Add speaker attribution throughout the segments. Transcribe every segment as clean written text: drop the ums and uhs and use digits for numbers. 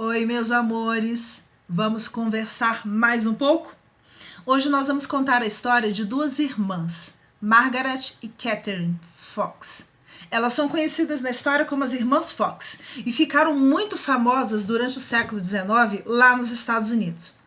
Speaker 1: Oi, meus amores, vamos conversar mais um pouco? Hoje nós vamos contar a história de duas irmãs, Margaret e Catherine Fox. Elas são conhecidas na história como as Irmãs Fox e ficaram muito famosas durante o século XIX lá nos Estados Unidos.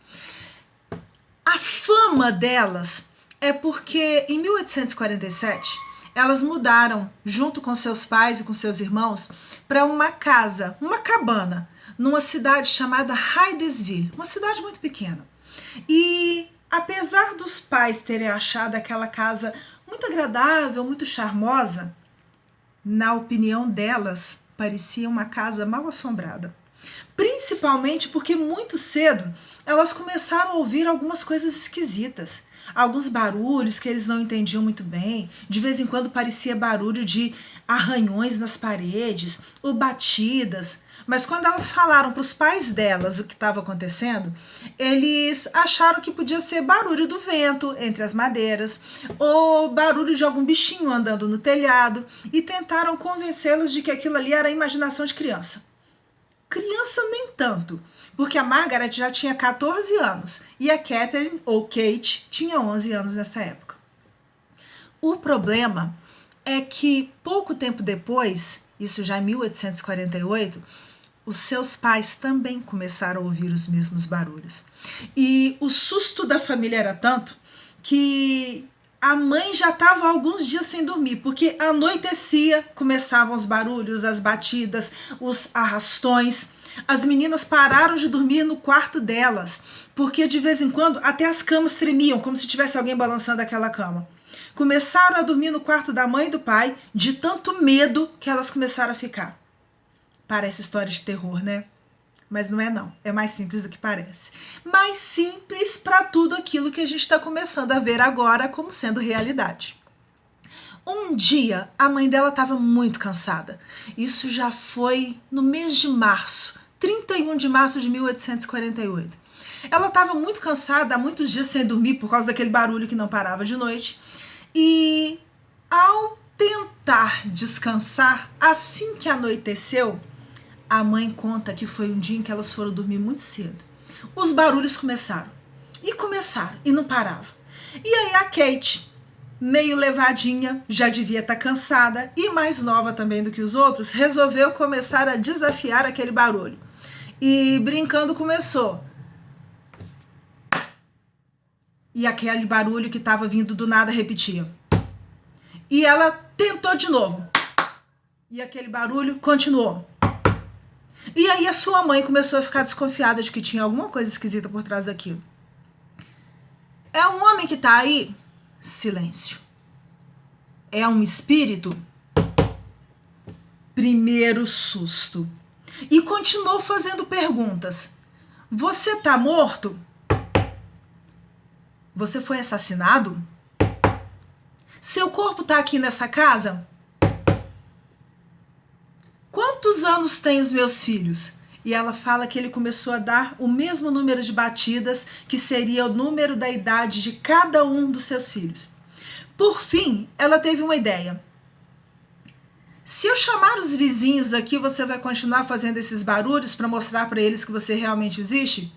Speaker 1: A fama delas é porque em 1847 elas mudaram junto com seus pais e com seus irmãos para uma casa, uma cabana, numa cidade chamada Hydesville, uma cidade muito pequena. E apesar dos pais terem achado aquela casa muito agradável, muito charmosa, na opinião delas, parecia uma casa mal assombrada. Principalmente porque muito cedo elas começaram a ouvir algumas coisas esquisitas. Alguns barulhos que eles não entendiam muito bem. De vez em quando parecia barulho de arranhões nas paredes ou batidas. Mas quando elas falaram para os pais delas o que estava acontecendo, eles acharam que podia ser barulho do vento entre as madeiras ou barulho de algum bichinho andando no telhado e tentaram convencê-las de que aquilo ali era imaginação de criança. Criança nem tanto, porque a Margaret já tinha 14 anos e a Catherine, ou Kate, tinha 11 anos nessa época. O problema é que pouco tempo depois, isso já em 1848, os seus pais também começaram a ouvir os mesmos barulhos. E o susto da família era tanto que a mãe já estava alguns dias sem dormir, porque anoitecia, começavam os barulhos, as batidas, os arrastões. As meninas pararam de dormir no quarto delas, porque de vez em quando até as camas tremiam, como se tivesse alguém balançando aquela cama. Começaram a dormir no quarto da mãe e do pai, de tanto medo que elas começaram a ficar. Parece história de terror, né? Mas não é não, é mais simples do que parece. Mais simples para tudo aquilo que a gente está começando a ver agora como sendo realidade. Um dia, a mãe dela estava muito cansada. Isso já foi no mês de março, 31 de março de 1848. Ela estava muito cansada, há muitos dias sem dormir por causa daquele barulho que não parava de noite. E ao tentar descansar, assim que anoiteceu, a mãe conta que foi um dia em que elas foram dormir muito cedo. Os barulhos começaram, e não paravam. E aí a Kate, meio levadinha, já devia estar cansada e mais nova também do que os outros, resolveu começar a desafiar aquele barulho. E brincando começou. E aquele barulho que estava vindo do nada repetia. E ela tentou de novo. E aquele barulho continuou. E aí a sua mãe começou a ficar desconfiada de que tinha alguma coisa esquisita por trás daquilo. É um homem que tá aí? Silêncio. É um espírito? Primeiro susto. E continuou fazendo perguntas. Você tá morto? Você foi assassinado? Seu corpo tá aqui nessa casa? Quantos anos têm os meus filhos? E ela fala que ele começou a dar o mesmo número de batidas, que seria o número da idade de cada um dos seus filhos. Por fim, ela teve uma ideia. Se eu chamar os vizinhos aqui, você vai continuar fazendo esses barulhos para mostrar para eles que você realmente existe?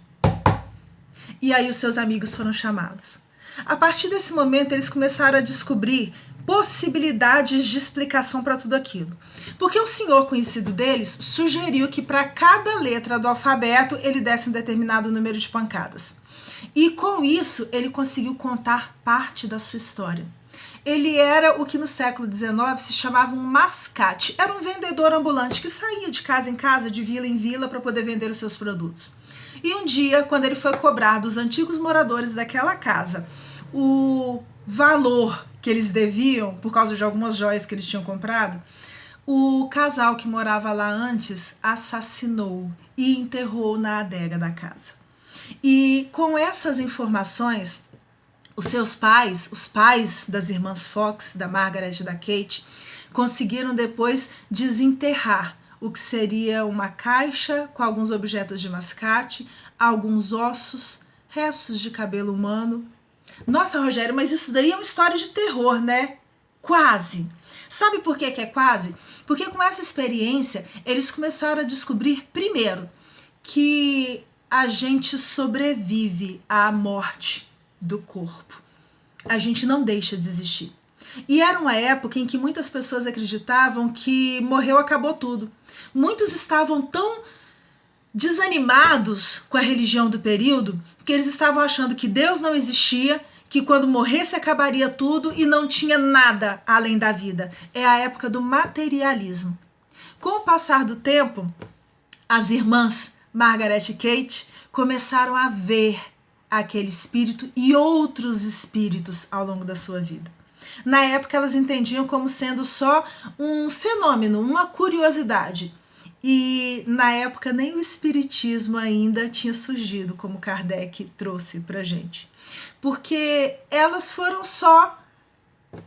Speaker 1: E aí os seus amigos foram chamados. A partir desse momento, eles começaram a descobrir possibilidades de explicação para tudo aquilo. Porque o senhor conhecido deles sugeriu que para cada letra do alfabeto ele desse um determinado número de pancadas. E com isso ele conseguiu contar parte da sua história. Ele era o que no século XIX se chamava um mascate. Era um vendedor ambulante que saía de casa em casa, de vila em vila para poder vender os seus produtos. E um dia, quando ele foi cobrar dos antigos moradores daquela casa o valor que eles deviam por causa de algumas joias que eles tinham comprado, o casal que morava lá antes assassinou e enterrou na adega da casa. E com essas informações, os seus pais, os pais das irmãs Fox, da Margaret e da Kate, conseguiram depois desenterrar o que seria uma caixa com alguns objetos de mascate, alguns ossos, restos de cabelo humano. Nossa, Rogério, mas isso daí é uma história de terror, né? Quase. Sabe por que é quase? Porque com essa experiência, eles começaram a descobrir, primeiro, que a gente sobrevive à morte do corpo. A gente não deixa de existir. E era uma época em que muitas pessoas acreditavam que morreu, acabou tudo. Muitos estavam tão desanimados com a religião do período que eles estavam achando que Deus não existia, que quando morresse acabaria tudo e não tinha nada além da vida. É a época do materialismo. Com o passar do tempo, as irmãs Margaret e Kate começaram a ver aquele espírito e outros espíritos ao longo da sua vida. Na época, elas entendiam como sendo só um fenômeno, uma curiosidade. E na época nem o espiritismo ainda tinha surgido, como Kardec trouxe pra gente. Porque elas foram só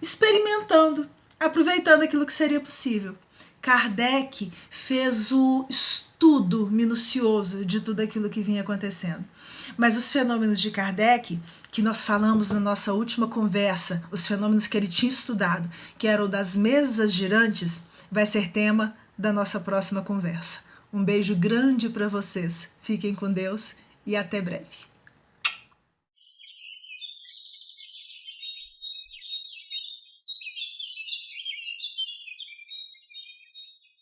Speaker 1: experimentando, aproveitando aquilo que seria possível. Kardec fez o estudo minucioso de tudo aquilo que vinha acontecendo. Mas os fenômenos de Kardec, que nós falamos na nossa última conversa, os fenômenos que ele tinha estudado, que eram das mesas girantes, vai ser tema da nossa próxima conversa. Um beijo grande para vocês. Fiquem com Deus e até breve.